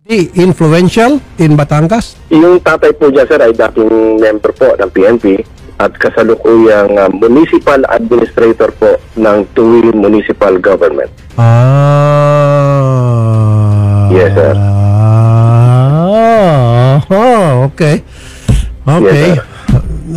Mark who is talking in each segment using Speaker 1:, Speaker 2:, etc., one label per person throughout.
Speaker 1: Influential in Batangas?
Speaker 2: Yung tatay po dyan, sir, ay dating member po ng PNP at kasalukuyang municipal administrator po ng Tuwid Municipal Government. Yes, sir.
Speaker 1: Okay. Okay.
Speaker 2: Yes,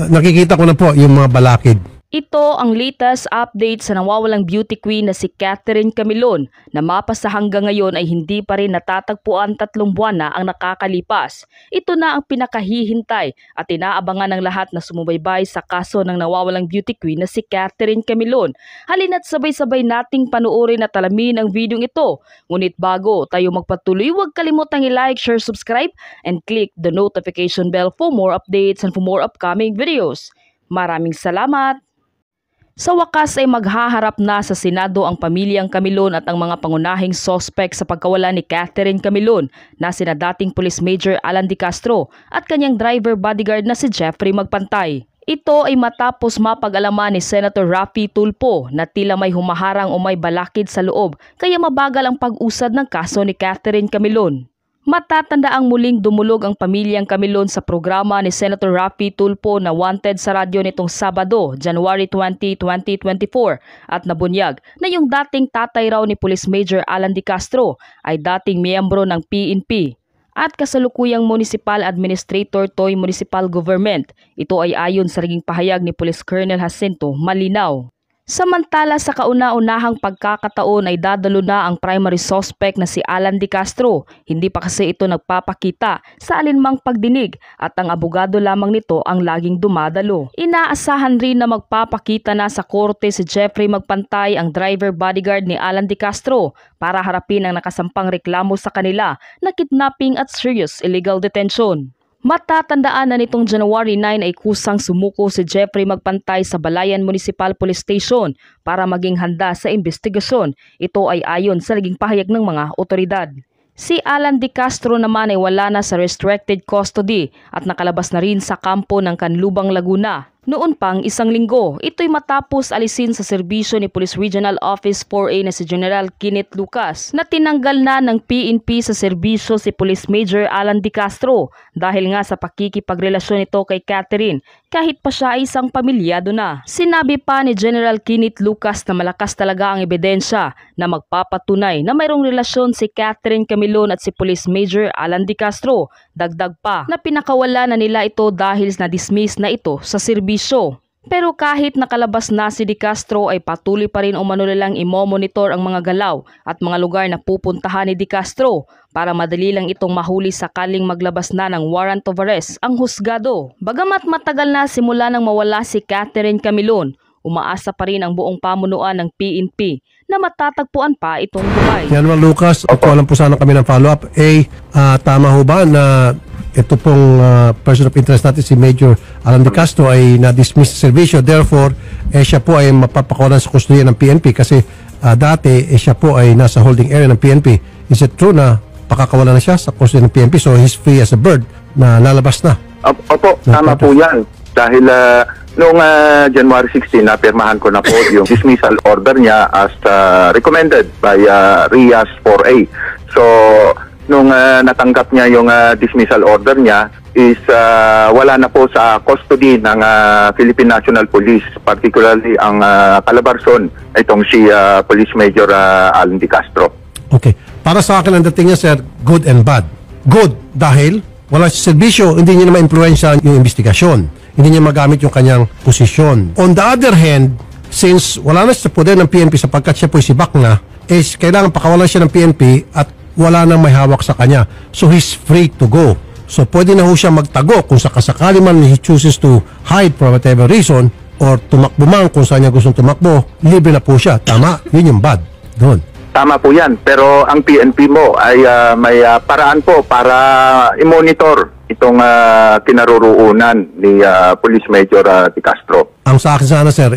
Speaker 1: Nakikita ko na po yung mga balakid.
Speaker 3: Ito ang latest update sa nawawalang beauty queen na si Catherine Camilon na mapa sa hanggang ngayon ay hindi pa rin natatagpuan 3 buwan na ang nakakalipas. Ito na ang pinakahihintay at inaabangan ng lahat na sumubaybay sa kaso ng nawawalang beauty queen na si Catherine Camilon. Halina't sabay-sabay nating panuorin at alamin ang video ito. Ngunit bago tayo magpatuloy, huwag kalimutang i-like, share, subscribe, and click the notification bell for more updates and for more upcoming videos. Maraming salamat! Sa wakas ay maghaharap na sa Senado ang pamilyang Camilon at ang mga pangunahing sospek sa pagkawala ni Catherine Camilon na sina dating Police Major Alan De Castro at kanyang driver bodyguard na si Jeffrey Magpantay. Ito ay matapos mapag-alaman ni Senator Raffy Tulfo na tila may humaharang o may balakid sa loob kaya mabagal ang pag-usad ng kaso ni Catherine Camilon. Matatandaang muling dumulog ang pamilyang Camilon sa programa ni Senator Raffy Tulfo na Wanted sa radyo nitong Sabado, January 20, 2024 at nabunyag na yung dating tatay raw ni Police Major Alan De Castro ay dating miyembro ng PNP at kasalukuyang Municipal Administrator Toy Municipal Government. Ito ay ayon sa naging pahayag ni Police Colonel Jacinto Malinaw. Samantala sa kauna-unahang pagkakataon ay dadalo na ang primary suspect na si Alan De Castro. Hindi pa kasi ito nagpapakita sa alinmang pagdinig at ang abogado lamang nito ang laging dumadalo. Inaasahan rin na magpapakita na sa korte si Jeffrey Magpantay, ang driver bodyguard ni Alan De Castro, para harapin ang nakasampang reklamo sa kanila na kidnapping at serious illegal detention. Matatandaan na nitong January 9 ay kusang sumuko si Jeffrey Magpantay sa Balayan Municipal Police Station para maging handa sa investigasyon. Ito ay ayon sa naging pahayag ng mga otoridad. Si Alan De Castro naman ay wala na sa restricted custody at nakalabas na rin sa kampo ng Canlubang, Laguna. Noon pang 1 linggo, ito'y matapos alisin sa serbisyo ni Police Regional Office 4A na si General Kenneth Lucas na tinanggal na ng PNP sa serbisyo si Police Major Alan De Castro dahil nga sa pakikipagrelasyon nito kay Catherine kahit pa siya ay isang pamilyado na. Sinabi pa ni General Kenneth Lucas na malakas talaga ang ebidensya na magpapatunay na mayroong relasyon si Catherine Camilon at si Police Major Alan De Castro. Dagdag pa na pinakawala na nila ito dahil na-dismiss na ito sa serbisyo. Pero kahit nakalabas na si De Castro ay patuloy pa rin umano nilang imo-monitor ang mga galaw at mga lugar na pupuntahan ni De Castro para madali lang itong mahuli sakaling maglabas na ng warrant of arrest ang husgado. Bagamat matagal na simula nang mawala si Catherine Camilon, umaasa pa rin ang buong pamunuan ng PNP na matatagpuan pa itong buhay.
Speaker 1: General Lucas, alam po sana kami ng follow-up. Tama ho ba na ito pong person of interest natin, si Major Alan De Castro, ay na-dismiss sa servisyo. Therefore, siya po ay mapapakawalan sa kustudiya ng PNP kasi dati siya po ay nasa holding area ng PNP. Is it true na pakakawalan na siya sa kustudiya ng PNP so he's free as a bird na lalabas na?
Speaker 2: Opo, tama po yan. Dahil noong January 16, napirmahan ko na po yung dismissal order niya as recommended by RIAS 4A. So, nung natanggap niya yung dismissal order niya is wala na po sa custody ng Philippine National Police, particularly ang Calabarzon, itong si Police Major Alan De Castro.
Speaker 1: Okay. Para sa akin ang dating niya, sir, good and bad. Good dahil wala sa serbisyo, hindi niya na ma-influensya yung investigasyon. Hindi niya magamit yung kanyang posisyon. On the other hand, since wala na sa poder ng PNP sapagkat siya po sibak na, is kailangan pakawalan siya ng PNP at wala nang may hawak sa kanya. So he's free to go. So pwede na ho siya magtago kung sakasakali man he chooses to hide for whatever reason or tumakbo man kung saan niya gustong tumakbo, libre na po siya. Tama? Yun yung bad. Doon.
Speaker 2: Tama po yan. Pero ang PNP mo ay may paraan po para i-monitor itong kinaroroonan ni Police Major De Castro.
Speaker 1: Ang sa akin sana, sir,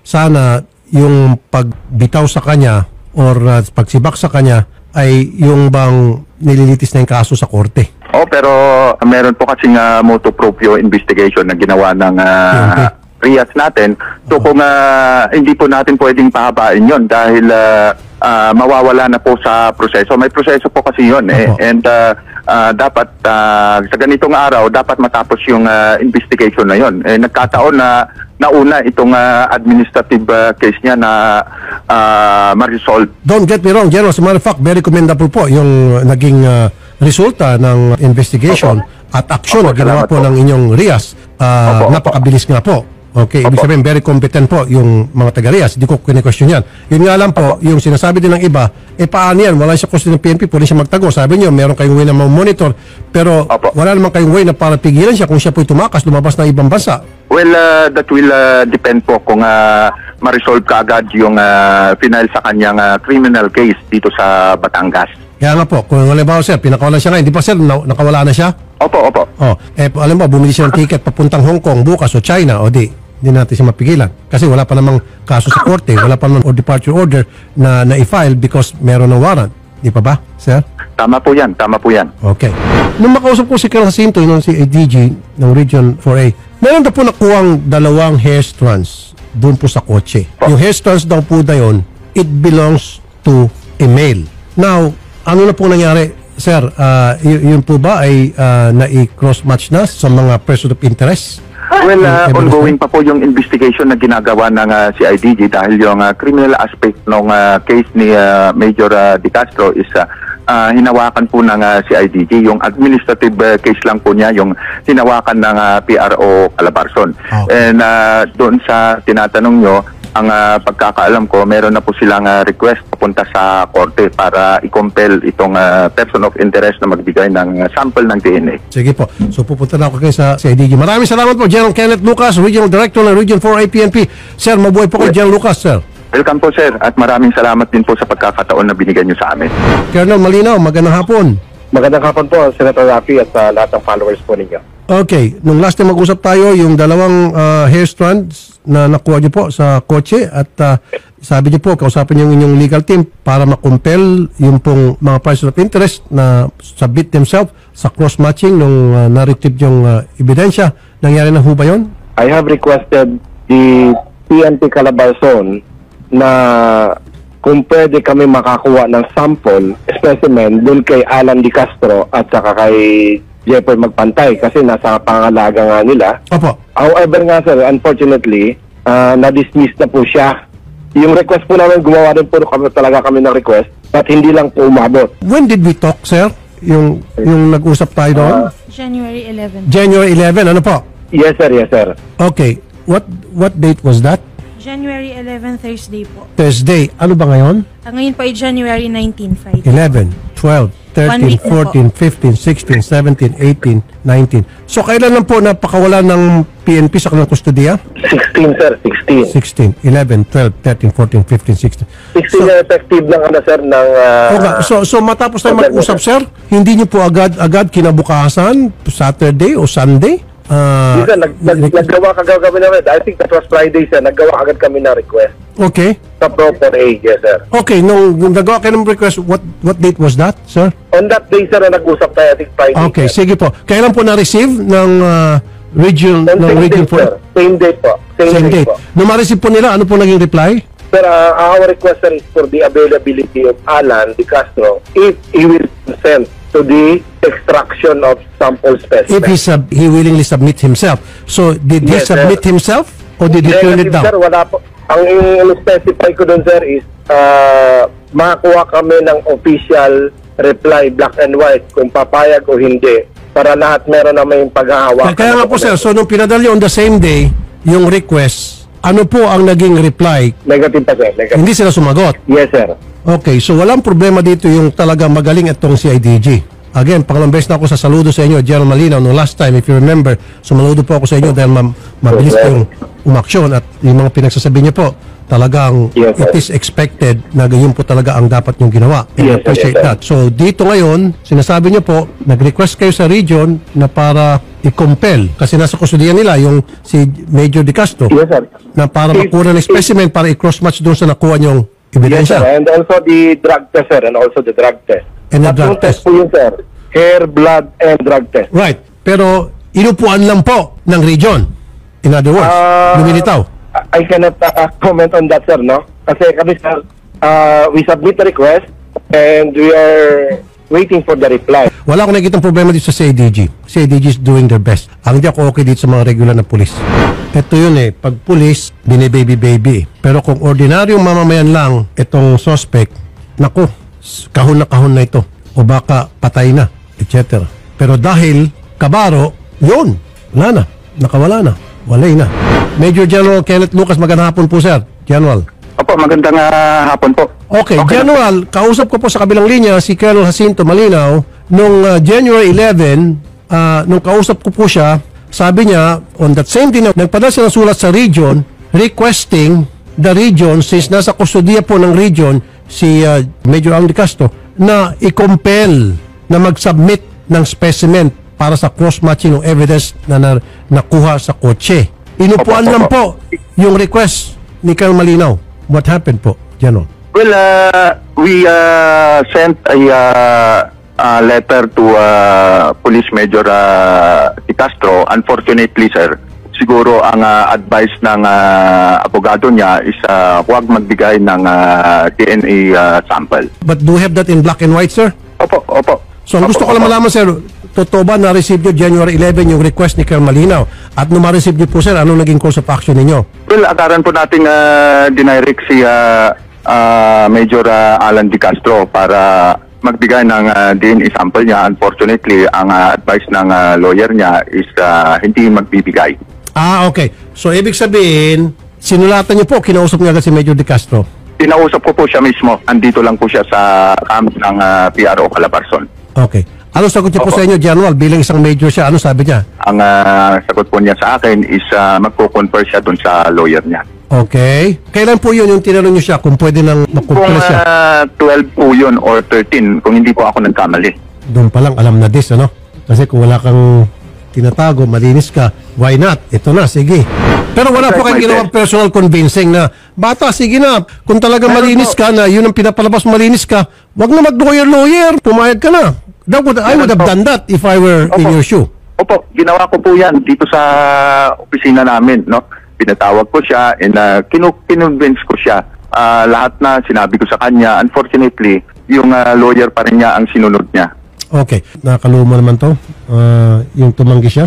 Speaker 1: sana yung pagbitaw sa kanya or pagsibak sa kanya ay yung bang nililitis na yung kaso sa korte.
Speaker 2: Pero meron po kasing motu proprio investigation na ginawa ng RIAS natin. So kung hindi po natin pwedeng pahabain yon dahil mawawala na po sa proseso. May proseso po kasi yun and dapat sa ganitong araw dapat matapos yung investigation na yon. Nagkataon na nauna itong administrative case niya na ma-resolve.
Speaker 1: Don't get me wrong, General. As a matter of fact, very commendable po yung naging resulta ng investigation at aksyon na ginawa po ng inyong RIAS. Napakabilis nga po. Okay, ibig sabihin very competent po yung mga taga-RIAS. Hindi ko kine-question yan. Yun nga lang po, yung sinasabi din ng iba, paano yan? Wala siya question ng PNP, pwede siya magtago. Sabi niyo, meron kayong way na monitor, pero wala naman kayong way na para pigilan siya kung siya po'y tumakas, lumabas ng ibang bansa.
Speaker 2: Well, that will depend po kung ma-resolve kaagad yung final sa kanyang criminal case dito sa Batangas.
Speaker 1: Kaya nga po, kung halimbawa sir, pinakawalan siya ngayon, di ba sir, nakawala na siya?
Speaker 2: Opo.
Speaker 1: Alam mo, bumili siya ng ticket papuntang Hong Kong bukas o China, o di natin siya mapigilan. Kasi wala pa namang kaso sa korte, wala pa namang departure order na i-file because meron ng warrant. Di pa ba, sir?
Speaker 2: Tama po yan.
Speaker 1: Okay. Nung makausap ko si Colonel Jacinto, yung si ADG ng Region 4A, meron na po nakuhang 2 hair strands doon po sa kotse. Yung hair strands daw po na yun, it belongs to a male. Now, ano na po nangyari, sir? Yun po ba ay na-cross-match na sa mga person of interest?
Speaker 2: Well, ongoing pa po yung investigation na ginagawa ng CIDG dahil yung criminal aspect ng case ni Major De Castro is hinawakan po ng CIDG. Yung administrative case lang po niya, yung hinawakan ng PRO Calabarzon. And doon sa tinatanong nyo, ang pagkakaalam ko, meron na po silang request papunta sa korte para i-compel itong person of interest na magbigay ng sample ng DNA.
Speaker 1: Sige po. So pupunta na ako kayo sa CIDG. Maraming salamat po, General Kenneth Lucas, Regional Director ng Region 4A PNP. Sir, mabuhay po kayo, General Lucas, sir.
Speaker 2: Welcome po, sir. At maraming salamat din po sa pagkakataon na binigyan nyo sa amin.
Speaker 1: Colonel Malinaw, magandang hapon.
Speaker 4: Magandang hapon po, Senator Rafi at sa lahat ng followers po ninyo.
Speaker 1: Okay. Nung last time mag-usap tayo, yung 2 hair strands na nakuha niyo po sa kotse at sabi niyo po, kausapin niyo yung inyong legal team para makumpel yung pong mga person of interest na submit themselves sa cross-matching nung na-retrieve yung ebidensya. Nangyari na ho ba yun?
Speaker 4: I have requested the PNP Calabarzon na kung pwede kami makakuha ng sample, specimen, dun kay Alan De Castro at saka kay Jeffer Magpantay kasi nasa pangalaga nga nila.
Speaker 1: Opo.
Speaker 4: However nga sir, unfortunately, na-dismiss na po siya. Yung request po namin, gumawa rin po talaga kami ng request but hindi lang po umabot.
Speaker 1: When did we talk, sir? Yung nag-usap tayo doon?
Speaker 5: January 11.
Speaker 1: January 11, ano po?
Speaker 4: Yes sir.
Speaker 1: Okay. What date was that?
Speaker 5: January 11, Thursday po.
Speaker 1: Thursday. Ano ba ngayon?
Speaker 5: Ngayon po ay January 19, Friday.
Speaker 1: 11, 12, 13, 14, 15, 16, 17, 18, 19. So, kailan lang po napakawala ng PNP sa kanilang kustodiya?
Speaker 4: 16 sir, 16.
Speaker 1: 16, 11, 12, 13, 14, 15, 16.
Speaker 4: 16 na effective ng sir ng...
Speaker 1: So, matapos tayo mag-usap, sir, hindi niyo po agad kinabukasan, Saturday o Sunday?
Speaker 4: Sir, naggawa kami namin. I think that was Friday, sir. Naggawa agad kami na request.
Speaker 1: Okay.
Speaker 4: Sa proper age, yes, sir.
Speaker 1: Okay, nung nagawa kayo ng request, what date was that, sir?
Speaker 4: On that day, sir, na nag-usap tayo, I think Friday.
Speaker 1: Okay,
Speaker 4: sir.
Speaker 1: sige po. Kailan po na-receive ng Region
Speaker 4: Same
Speaker 1: 4?
Speaker 4: date, same date po.
Speaker 1: Same date.
Speaker 4: Po.
Speaker 1: Nung ma-receive po nila, ano po naging reply?
Speaker 4: Sir, our request, sir, is for the availability of Alan De Castro if he will consent to the extraction of sample specimen.
Speaker 1: If he willingly submit himself. So, did he
Speaker 4: Yes,
Speaker 1: submit
Speaker 4: sir.
Speaker 1: himself or did he turn it down?
Speaker 4: Sir, wala po. Ang specify ko doon, sir, is makakuha kami ng official reply, black and white, kung papayag o hindi, para lahat meron na may paghahawakan.
Speaker 1: Kaya nga po, sir, so nung pinadali on the same day, yung request, ano po ang naging reply?
Speaker 4: Negative pa, sir. Negative.
Speaker 1: Hindi sila sumagot.
Speaker 4: Yes, sir.
Speaker 1: Okay, so walang problema dito yung talaga magaling itong CIDG. Again, pangalang beses na ako sa saludo sa inyo, General Malinaw. No, last time, if you remember, sumaludo po ako sa inyo dahil mabilis po yung umaksyon at yung mga pinagsasabi niyo po, talagang
Speaker 4: Yes,
Speaker 1: it is expected na ganyan po talaga ang dapat yung ginawa. And I
Speaker 4: Yes,
Speaker 1: appreciate
Speaker 4: yes, sir.
Speaker 1: that. So, dito ngayon, sinasabi niyo po, nag-request kayo sa region na para i-compel, kasi nasa kusudian nila yung si Major De Castro,
Speaker 4: Yes, sir.
Speaker 1: na para makuha ng specimen para i-cross-match doon sa nakuha niyong
Speaker 4: Yes, sir.
Speaker 1: ebidensya.
Speaker 4: And also the drug test, sir. And also the drug test.
Speaker 1: And the drug
Speaker 4: Tatlong
Speaker 1: test.
Speaker 4: po yun, sir. Hair, blood, and drug test.
Speaker 1: Right. Pero inupuan lang po ng region. In other words, lumilitaw.
Speaker 4: I cannot comment on that, sir, no? Kasi kami, sir, we submit the request and we are waiting for the reply.
Speaker 1: Wala akong nakikitang problema dito sa CIDG. CIDG is doing their best. Ang hindi ako okay dito sa mga regular na pulis. Ito yun pag pulis, bine-baby-baby. Pero kung ordinaryong mamamayan lang itong suspect, naku, kahon na ito. O baka patay na, etc. Pero dahil kabaro, yun, wala na, nakawala na, walay na. Major General Kenneth Lucas, magandang hapon po, sir. General.
Speaker 2: Opo, magandang hapon po.
Speaker 1: Okay, General, kausap ko po sa kabilang linya si Colonel Jacinto Malinaw nung January 11, nung kausap ko po siya, sabi niya, on that same day, nagpadala siya ng sulat sa region requesting the region, since nasa kustodiya po ng region si Major Alan De Castro, na i-compel na mag-submit ng specimen para sa cross-matching ng evidence na nakuha sa kotse. Inupuan lang po yung request ni Colonel Malinaw. What happened po, General?
Speaker 2: Well, we sent a letter to Police Major De Castro. Unfortunately, sir, siguro ang advice ng abogado niya is huwag magbigay ng DNA sample.
Speaker 1: But do you have that in black and white, sir?
Speaker 2: Opo.
Speaker 1: So, ang gusto ko lang malaman, sir, totoo ba na-receive nyo January 11 yung request ni Colonel Malinaw? At nung ma-receive nyo po, sir, anong naging course of action ninyo?
Speaker 2: Well, akaran po natin dinirect si Major Alan De Castro para magbigay ng DNA sample niya. Unfortunately, ang advice ng lawyer niya is hindi magbibigay.
Speaker 1: Okay. So, ibig sabihin, sinulatan niyo po, kinausap niya agad si Major De Castro?
Speaker 2: Kinausap ko po siya mismo. Andito lang po siya sa camp ng PRO Calabarzon.
Speaker 1: Okay. Ano sagot niya po sa inyo, General? Bilang isang major siya, ano sabi niya?
Speaker 2: Ang sagot po niya sa akin is magko-confer siya dun sa lawyer niya.
Speaker 1: Okay. Kailan po yun yung tinanong niyo siya kung pwede nang makumpila siya?
Speaker 2: 12 po yun or 13 kung hindi po ako nagkamali.
Speaker 1: Doon pa lang alam na this, ano? Kasi kung wala kang tinatago, malinis ka, why not? Ito na, sige. Pero wala po kayong ginawang personal convincing na, bata, sige na, kung talaga malinis ka na, yun ang pinapalabas malinis ka, wag na mag-lawyer, pumayag ka na. I would have done that if I were in your shoe.
Speaker 2: Opo, ginawa ko po yan dito sa opisina namin, no? Pinatawag ko siya and kinonvince ko siya. Lahat na sinabi ko sa kanya. Unfortunately, yung lawyer pa rin niya ang sinunod niya.
Speaker 1: Okay, nakakaluma naman to. Yung tumanggi siya.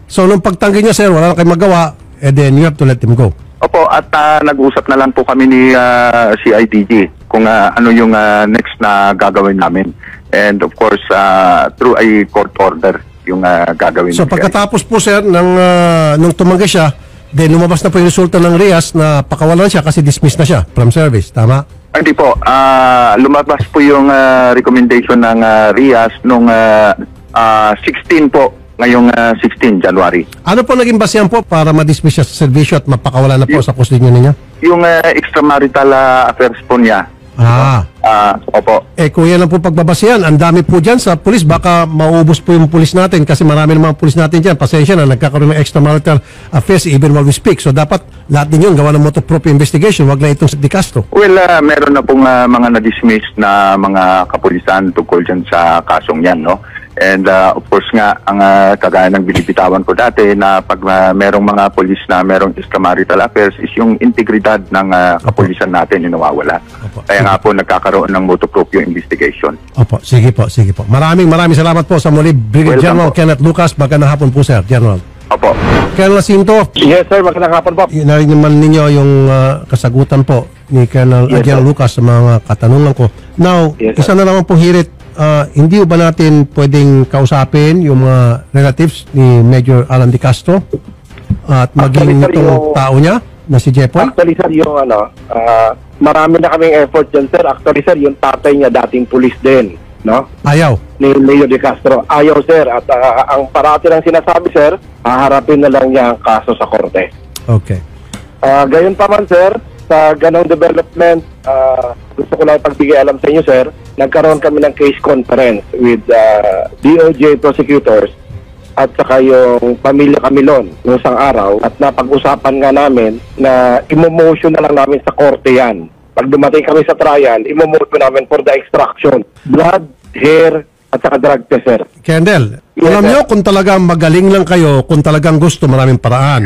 Speaker 1: So, nung pagtanggi niya, sir, wala na kayong magawa, and then you have to let him go.
Speaker 2: Opo, at nag-usap na lang po kami ni CIDG kung ano yung next na gagawin namin. And of course, through a court order yung gagawin.
Speaker 1: So, pagkatapos po, sir, nung tumanggi siya, then lumabas na po yung resulta ng RIAS na pakawalan siya kasi dismissed na siya from service. Tama?
Speaker 2: Hindi po. Lumabas po yung recommendation ng RIAS nung 16 po. Ngayong 16 January.
Speaker 1: Ano po naging basehan po para ma-dismiss siya sa servisyo at mapakawala na po sa kustodiya ninyo?
Speaker 2: Yung extramarital affairs po niya. Opo.
Speaker 1: Kung yan lang po pagbabasihan, ang dami po dyan sa pulis, baka maubos po yung pulis natin kasi marami ng mga pulis natin dyan. Pasensya na, nagkakaroon ng extramarital affairs even while we speak. So dapat lahat din yun gawa ng motor-proprio investigation, wag lang itong De Castro.
Speaker 2: Well, meron na pong mga na-dismiss na mga kapulisan tungkol dyan sa kasong yan, no? And of course nga, ang kagaya ng binibitawan ko dati na pag merong mga polis na merong extramarital affairs is yung integridad ng kapulisan natin yung nawawala. Kaya nga po nagkakaroon ng motu-proprio investigation.
Speaker 1: Opo, sige po. Maraming salamat po sa muli. Brigadier General Kenneth Lucas, magandang hapon po, sir, General.
Speaker 2: Opo.
Speaker 1: Colonel Jacinto.
Speaker 4: Yes, sir, magandang hapon po.
Speaker 1: Narinig naman ninyo yung kasagutan po ni Colonel General Lucas sa mga katanungan ko. Now, isa na naman pong hirit. Hindi ba natin pwedeng kausapin yung mga relatives ni Major Alan De Castro at maging itong tao niya na si Jepoy?
Speaker 4: Actually, sir, yung marami na kaming effort dyan, sir. Actually, sir, yung tatay niya dating pulis din, no?
Speaker 1: Ayaw?
Speaker 4: Ni Major De Castro. Ayaw, sir. At ang parati lang sinasabi, sir, haharapin na lang niya ang kaso sa korte.
Speaker 1: Okay.
Speaker 4: Gayon pa man, sir, sa ganong development, gusto ko lang pagbigay alam sa inyo, sir, nagkaroon kami ng case conference with DOJ prosecutors at saka yung pamilya Camilon noong isang araw at napag-usapan nga namin na imo-motion na lang namin sa korte yan. Pag dumating kami sa trial, imo-motion namin for the extraction, blood, hair, at saka drug test, sir.
Speaker 1: Colonel,
Speaker 4: Yes,
Speaker 1: alam
Speaker 4: sir.
Speaker 1: nyo kung talagang magaling lang kayo, kung talagang gusto, maraming paraan.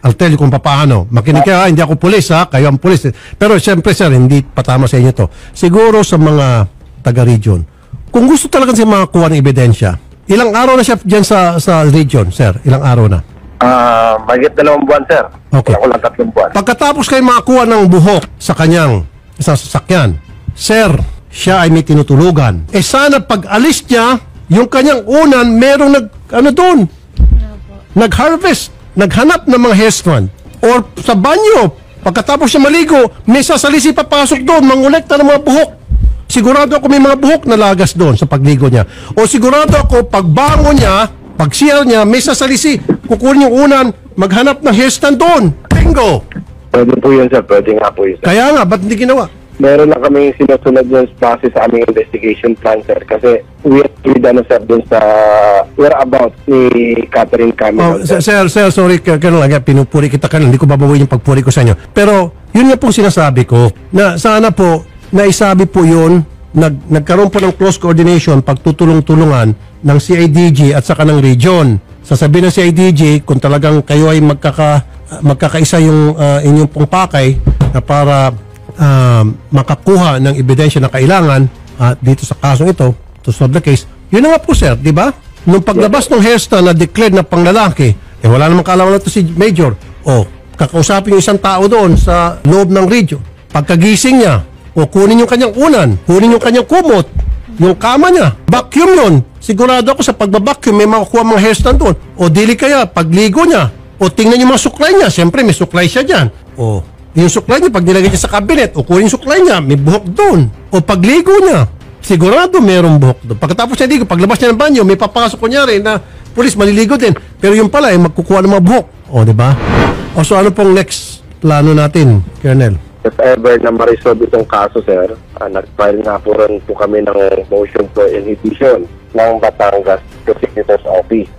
Speaker 1: I'll tell you kung paano. Makinig kayo, hindi ako pulis ha, kayo ang pulis. Pero siyempre sir, hindi patama sa inyo to. Siguro sa mga taga-region, kung gusto talagang siya makakuha ng ebidensya, ilang araw na siya dyan sa region, sir? Ilang araw na?
Speaker 4: Mahigit 2 buwan, sir.
Speaker 1: Okay.
Speaker 4: Wala 3 buwan.
Speaker 1: Pagkatapos kayo makakuha ng buhok sa kanyang sa sasakyan, sir, siya ay may tinutulugan. Sana pag alis niya, yung kanyang unan, merong doon, nag-harvest, naghanap ng mga hair strand. Or sa banyo, pagkatapos siya maligo, may sasalisi papasok doon, mangolekta ng mga buhok. Sigurado ako may mga buhok na lagas doon sa pagligo niya. O sigurado ako, pagbango niya, pag CR niya, may sasalisi, kukunin yung unan, maghanap ng hair stand doon. Bingo!
Speaker 4: Pwede po yun, sir. Pwede nga po yun, sir.
Speaker 1: Kaya nga, ba't hindi ginawa?
Speaker 4: Meron na kami sinusunod yung process sa aming investigation plan, sir. Kasi we have sir, dun sa whereabouts ni Catherine Camilo.
Speaker 1: Sir, sorry, Colonel, pinupuri kita, Colonel. Hindi ko babawiin yung pagpuri ko sa inyo. Pero, yun nga pong sinasabi ko, na sana po, naisabi po yun, nagkaroon po ng close coordination, pagtutulong-tulungan ng CIDG at saka ng region. Sasabihin ng CIDG, kung talagang kayo ay magkakaisa yung inyong pong pakay na para makakuha ng ebidensya na kailangan dito sa kasong ito, to solve the case, yun na nga po sir, di ba? Nung paglabas ng hairstyle na declared na panglalaki, wala namang kaalaman na ito si Major, kakausapin yung isang tao doon sa loob ng region. Pagkagising niya, kunin yung kanyang unan, kunin yung kanyang kumot, yung kama niya, vacuum yun. Sigurado ako sa pagbabacuum may makukuha mga hairstand doon. O dili kaya, pagligo niya, o tingnan yung mga suklay niya, siyempre may suklay siya dyan. O yung suklay niya, pag nilagay niya sa cabinet, o kunin yung suklay niya, may buhok doon. O pagligo niya, sigurado mayroong buhok doon. Pagkatapos niya ligo, paglabas niya ng banyo, may papasok kunyari na pulis maliligo din. Pero yung pala ay magkukuha ng mga buhok. O, di ba? O so ano pong next plano natin, Colonel?
Speaker 4: If ever na ma-resolve itong kaso, sir, nag-file nga po rin po kami ng motion for inhibition ng Batangas Prosecutor's Office.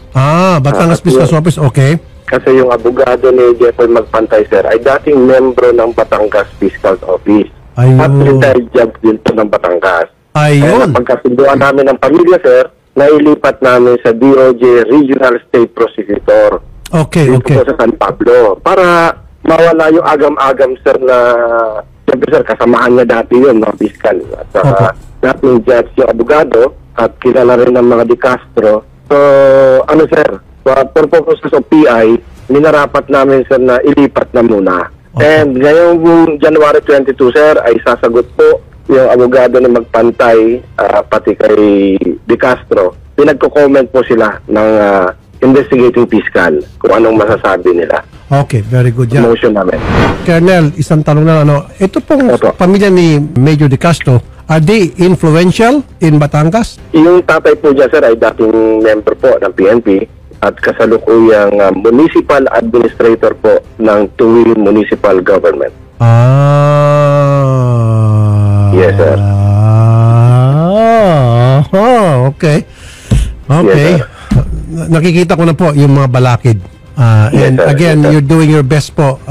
Speaker 1: Batangas Business Office, okay.
Speaker 4: Kasi yung abogado ni Jeffrey Magpantay, sir, ay dating membro ng Batangas Fiscal Office.
Speaker 1: Ayun.
Speaker 4: At retired judge din po ng Batangas. Kaya
Speaker 1: Ayun.
Speaker 4: pagkasunduan namin ng pamilya, sir, nailipat namin sa DOJ Regional State Prosecutor.
Speaker 1: Okay,
Speaker 4: Dito
Speaker 1: okay.
Speaker 4: po sa San Pablo. Para mawala yung agam-agam, sir, na siyempre, sir, kasamahan niya dati yun, no, fiscal. At dating judge yung abogado at kilala rin ng mga Di Castro. So, ano, sir, for purposes of PI, minarapat namin, sir, na ilipat na muna.
Speaker 1: Okay.
Speaker 4: And ngayong January 22, sir, ay sasagot po yung abogado na Magpantay, pati kay Di Castro. Pinagko-comment po sila ng investigating fiscal kung anong masasabi nila.
Speaker 1: Okay, very good. Yeah.
Speaker 4: Motion namin.
Speaker 1: Colonel, isang tanong na ito pong
Speaker 4: Opo.
Speaker 1: pamilya ni Major De Castro, are they influential in Batangas?
Speaker 4: Yung tatay po dyan, sir, ay dating member po ng PNP at kasalukuyang municipal administrator po ng Tuwil Municipal Government. Yes, sir.
Speaker 1: Okay. Okay.
Speaker 4: Yes, sir.
Speaker 1: Nakikita ko na po yung mga balakid.
Speaker 4: Yes,
Speaker 1: And
Speaker 4: sir.
Speaker 1: again,
Speaker 4: Yes, sir.
Speaker 1: you're doing your best po,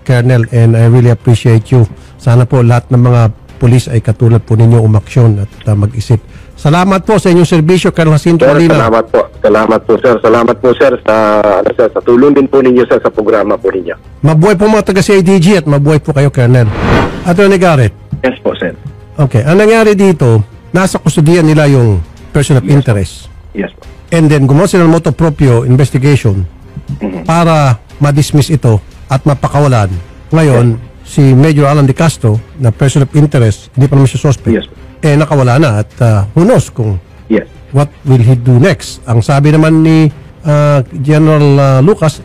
Speaker 1: Colonel, and I really appreciate you. Sana po lahat ng mga pulis ay katulad po ninyo umaksyon at mag-isip. Salamat po sa inyong serbisyo, Colonel Jacinto
Speaker 4: Sir,
Speaker 1: Molina.
Speaker 4: salamat po. Salamat po, sir. Salamat po, sir, sa tulong din po ninyo, sir, sa programa po ninyo.
Speaker 1: Mabuhay po mga taga-CIDG at mabuhay po kayo, Colonel. Attorney Garrett.
Speaker 4: Yes po, sir.
Speaker 1: Okay. Ang nangyari dito, nasa kustudiyan nila yung person of interest.
Speaker 4: Yes po.
Speaker 1: And then gumawa sila ng motu proprio investigation para ma-dismiss ito at mapakawalan. Ngayon, si Major Alan De Castro na person of interest, hindi pa naman siya suspect,
Speaker 4: Yes.
Speaker 1: nakawala na at who knows kung
Speaker 4: Yes.
Speaker 1: what will he do next. Ang sabi naman ni General Lucas,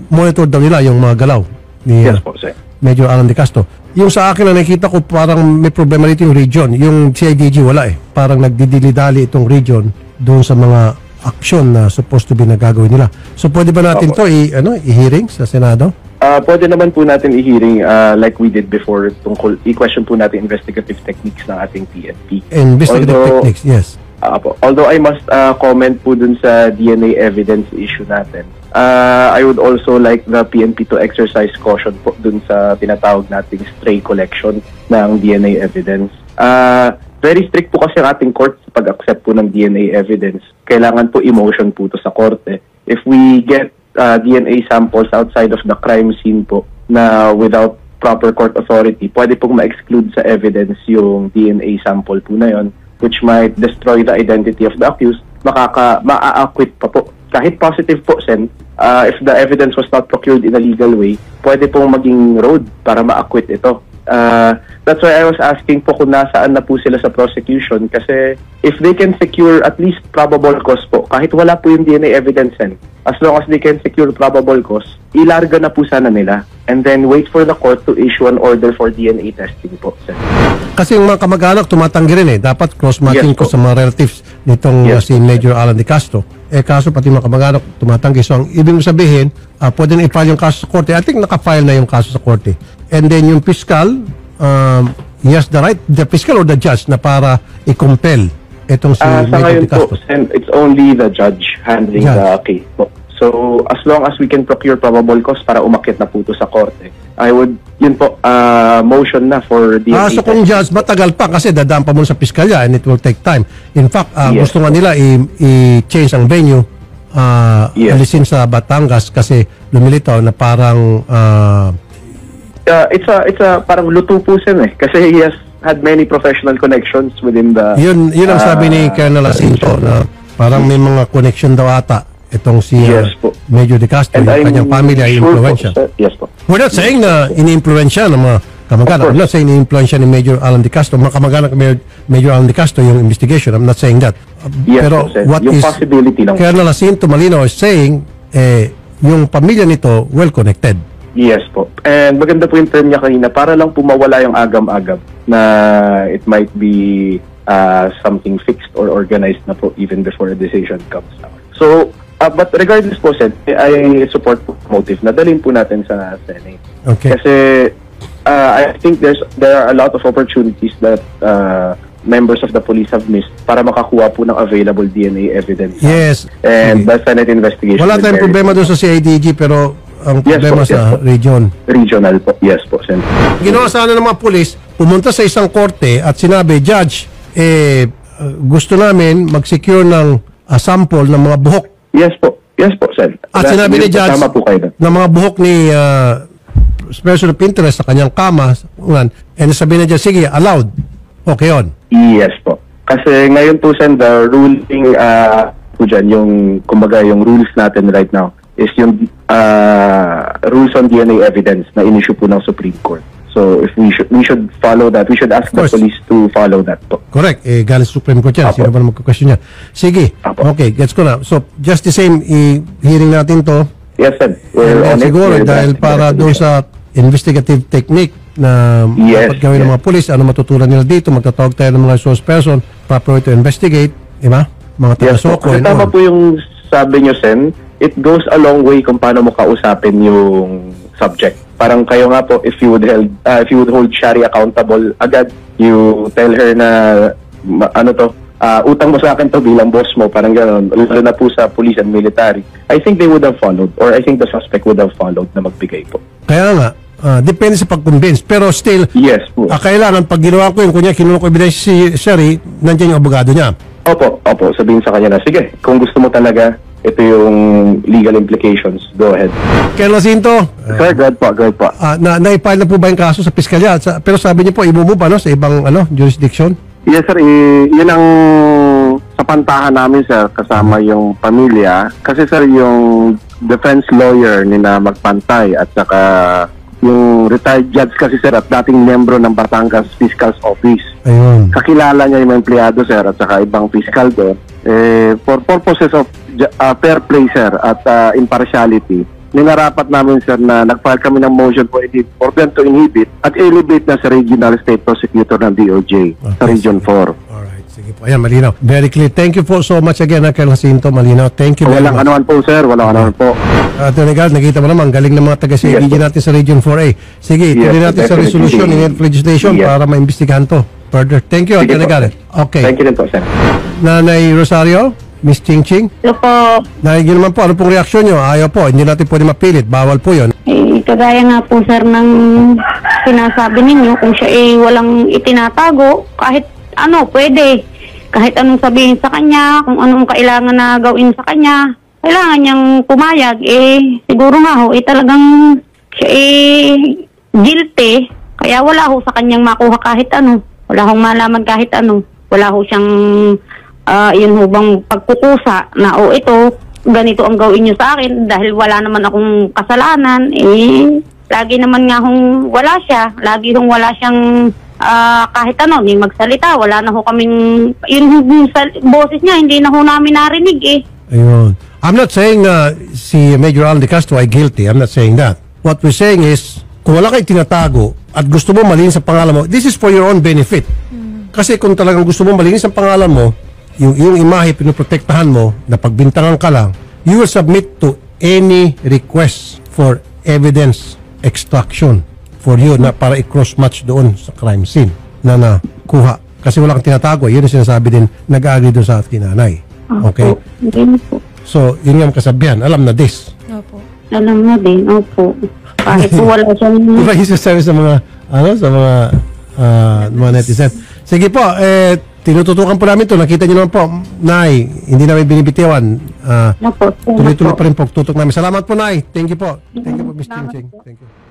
Speaker 1: monitor daw nila yung mga galaw ni
Speaker 4: Yes po, sir.
Speaker 1: Major Alan De Castro. Yung sa akin na nakita ko parang may problema dito yung region. Yung CIDG wala Parang nagdidili-dali itong region doon sa mga aksyon na supposed to be nagagawin nila. So pwede ba natin to i-hearing sa Senado?
Speaker 6: Pwede naman po natin i-hearing like we did before tungkol i-question po natin investigative techniques ng ating PNP.
Speaker 1: Investigative techniques, yes.
Speaker 6: Although I must comment po dun sa DNA evidence issue natin. I would also like the PNP to exercise caution po dun sa tinatawag nating stray collection ng DNA evidence. very strict po kasi ang ating court sa pag-accept po ng DNA evidence. Kailangan po emotion po to sa korte. If we get DNA samples outside of the crime scene po na without proper court authority, pwede pong ma-exclude sa evidence yung DNA sample po na yon, which might destroy the identity of the accused. Ma-acquit pa po. Kahit positive po, Sen, if the evidence was not procured in a legal way, pwede pong maging road para ma-acquit ito. That's why I was asking po kung nasaan na po sila sa prosecution, kasi if they can secure at least probable cause po, kahit wala po yung DNA evidence, as long as they can secure probable cause, ilarga na po sana nila and then wait for the court to issue an order for DNA testing po.
Speaker 1: Kasi yung mga kamag-anak tumatanggi rin dapat cross-matching
Speaker 6: Yes,
Speaker 1: ko
Speaker 6: po.
Speaker 1: sa mga relatives nitong
Speaker 6: Yes,
Speaker 1: si Major Alan De Castro. Kaso pati mga kamag-anak tumatanggi. So ang ibig sabihin, pwede na i-file yung kaso sa korte. I think naka-file na yung kaso sa korte. And then yung fiscal, he has the right, the fiscal or the judge, na para i-compel itong si
Speaker 6: Sa
Speaker 1: Major
Speaker 6: ngayon
Speaker 1: De
Speaker 6: po,
Speaker 1: Castro.
Speaker 6: it's only the judge handling the case po. So, as long as we can procure probable cause para umakyat na po ito sa korte, I would, yun po, motion na for DNA
Speaker 1: So kung judge, matagal pa kasi dadaan pa muna sa piskalya and it will take time. In fact,
Speaker 6: Yes,
Speaker 1: gusto nga nila i-change ang venue,
Speaker 6: Yes.
Speaker 1: alisin sa Batangas kasi lumilitaw na parang
Speaker 6: it's a parang luto po siya kasi he has had many professional connections within the
Speaker 1: yun ang sabi ni Colonel Jacinto na parang may mga connection daw ata itong si
Speaker 6: Yes po.
Speaker 1: Major De Castro, yung kanyang family ay
Speaker 6: sure
Speaker 1: influential.
Speaker 6: po, sir. Yes po.
Speaker 1: We're not saying na ini-influensya ng mga kamag-anak.
Speaker 6: Of course.
Speaker 1: I'm not saying ini-influensya ni Major Alan De Castro. Mga kamag-anak ni Major Alan De Castro yung investigation. I'm not saying that.
Speaker 6: Yes
Speaker 1: Pero
Speaker 6: po, sir.
Speaker 1: what
Speaker 6: Yung
Speaker 1: is
Speaker 6: possibility lang.
Speaker 1: Colonel Jacinto Malinaw is saying, yung pamilya nito well-connected.
Speaker 6: Yes po. And maganda po yung term niya kanina para lang po mawala yung agam-agam na it might be something fixed or organized na po even before a decision comes out. So, but regardless po, Sen, I support po motive na dalhin po natin sa Senate.
Speaker 1: Okay.
Speaker 6: Kasi I think there are a lot of opportunities that members of the police have missed para makakuha po ng available DNA evidence.
Speaker 1: Yes.
Speaker 6: And the Senate investigation.
Speaker 1: Wala
Speaker 6: will
Speaker 1: tayong
Speaker 6: bear
Speaker 1: problema
Speaker 6: it.
Speaker 1: doon sa CIDG pero ang
Speaker 6: Yes
Speaker 1: problema
Speaker 6: po, yes
Speaker 1: sa
Speaker 6: po.
Speaker 1: region.
Speaker 6: Regional po. Yes po, Sen.
Speaker 1: Ginawa sana ng mga pulis, pumunta sa isang korte at sinabi, Judge, gusto namin mag-secure ng sample ng mga buhok.
Speaker 6: Yes po. Yes po, Sen.
Speaker 1: At sinabi ni Judge
Speaker 6: Tama po kayo doon.
Speaker 1: na mga buhok ni person of interest sa kanyang kama, and sabi na Judge, sige, allowed. Okay yun.
Speaker 6: Yes po. Kasi ngayon po, Sen, the ruling po dyan, yung, kumbaga, yung rules natin right now is yung rules on DNA evidence na in-issue po ng Supreme Court. So, if we should follow that. We should ask the police to follow that po.
Speaker 1: Correct. Galing sa Supreme Court yan.
Speaker 6: Apo.
Speaker 1: Sino ba na magka-question yan? Sige.
Speaker 6: Apo.
Speaker 1: Okay, gets ko na. So, just the same, hearing natin to.
Speaker 6: Yes, Sen. We're
Speaker 1: And
Speaker 6: on it.
Speaker 1: siguro,
Speaker 6: We're
Speaker 1: dahil
Speaker 6: drafting
Speaker 1: para
Speaker 6: the
Speaker 1: doon
Speaker 6: resolution.
Speaker 1: sa investigative technique na
Speaker 6: Yes,
Speaker 1: dapat gawin ng
Speaker 6: yes.
Speaker 1: mga pulis, ano matutunan nila dito, magtatawag tayo ng mga source person, proper to investigate, di ba? Mga
Speaker 6: Yes po.
Speaker 1: taga-soko.
Speaker 6: Kasi
Speaker 1: and
Speaker 6: tama
Speaker 1: all.
Speaker 6: po yung sabi nyo, Sen. It goes a long way kung paano mo kausapin yung subject. Parang kayo nga po, if you would hold Shari accountable agad, you tell her na utang mo sa akin to bilang boss mo, parang gano'n, lalo na po sa police and military. I think they would have followed, or I think the suspect would have followed na magbigay po.
Speaker 1: Kaya nga, depende sa pag-convince. Pero still,
Speaker 6: Yes po.
Speaker 1: kailangan pag ginawa ko yun, kunya kinuha ko ebidensya si Sherry, nandiyan yung abogado niya.
Speaker 6: Opo, sabihin sa kanya na, sige, kung gusto mo talaga, ito yung legal implications, go ahead.
Speaker 1: Colonel Jacinto,
Speaker 6: Sir, good po.
Speaker 1: na-file na po ba yung kaso sa piskalya? Pero sabi niyo po, i-move pa sa ibang jurisdiction?
Speaker 4: Yes sir, yun ang sa pantahan namin sir, kasama yung pamilya. Kasi sir, yung defense lawyer ni na Magpantay at saka yung retired judge kasi sir at dating membro ng Batangas Fiscal's Office.
Speaker 1: Ayun.
Speaker 4: Kakilala niya yung mga empleyado sir at saka ibang fiscal doon. For purposes of fair play sir at impartiality, ninarapat namin sir na nag-file kami ng motion for them to inhibit at elevate na sa regional state prosecutor ng DOJ sa Region 4.
Speaker 1: Alright, sige po. Ayan, malinaw. Very clear. Thank you po so much again, Colonel Jacinto. Malinaw. Thank you very
Speaker 4: Walang
Speaker 1: much.
Speaker 4: anuman po sir, walang anuman po.
Speaker 1: Attorney Garrett, nakita mo naman, galing ng mga taga-CIDG
Speaker 6: Yes,
Speaker 1: natin sa Region 4A. Sige,
Speaker 6: Yes,
Speaker 1: tuloy natin sa
Speaker 6: definitely.
Speaker 1: resolution in legislation
Speaker 6: Yes.
Speaker 1: para maimbestigahan to further. Thank you,
Speaker 6: Sige
Speaker 1: Attorney
Speaker 6: po.
Speaker 1: Garrett. Okay.
Speaker 6: Thank you din po, Sen.
Speaker 1: Nanay Rosario, Miss Ching Ching.
Speaker 7: Ito po,
Speaker 1: Nahigil naman po, ano pong reaksyon nyo? Ayaw po, hindi natin pwede mapilit. Bawal po yun.
Speaker 7: kagaya nga po sir ng sinasabi ninyo, kung siya walang itinatago, kahit pwede. Kahit anong sabihin sa kanya, kung anong kailangan na gawin sa kanya, kailangan niyang pumayag. Siguro nga ho, talagang siya guilty. Kaya wala ho sa kanyang makuha kahit ano. Wala hong malaman kahit ano. Wala ho siyang, yun ho bang pagkukusa na, ito, ganito ang gawin niyo sa akin dahil wala naman akong kasalanan. Lagi naman nga hong wala siya. Lagi hong wala siyang kahit ano, hindi magsalita. Wala na ho kaming, yun sa boses niya, hindi na ho namin narinig
Speaker 1: Ayun. I'm not saying si Major Alan De Castro ay guilty. I'm not saying that. What we're saying is, kung wala kayo tinatago at gusto mo malinis sa pangalan mo, this is for your own benefit. Kasi kung talagang gusto mo malinis ang pangalan mo, yung imahe pinoprotektahan mo, na pagbintangan ka lang, you will submit to any request for evidence extraction for you na para i-cross match doon sa crime scene na nakuha. Kasi wala kang tinatago. Yun ang sinasabi din, nag-agree doon sa kinanay. Okay? So, yun yung kasabihan. Alam na this.
Speaker 5: Opo.
Speaker 7: Alam na din, opo. Kahit po wala siyang...
Speaker 1: Diba yung sasabi sa mga, mga netizen. Sige po, tinututukan po namin ito. Nakita niyo naman po, Nay, hindi namin binibitiwan. Tuloy-tuloy pa rin po tutok namin. Salamat po, Nay. Thank you po. Thank you po, Ms. Ching Ching. Thank you.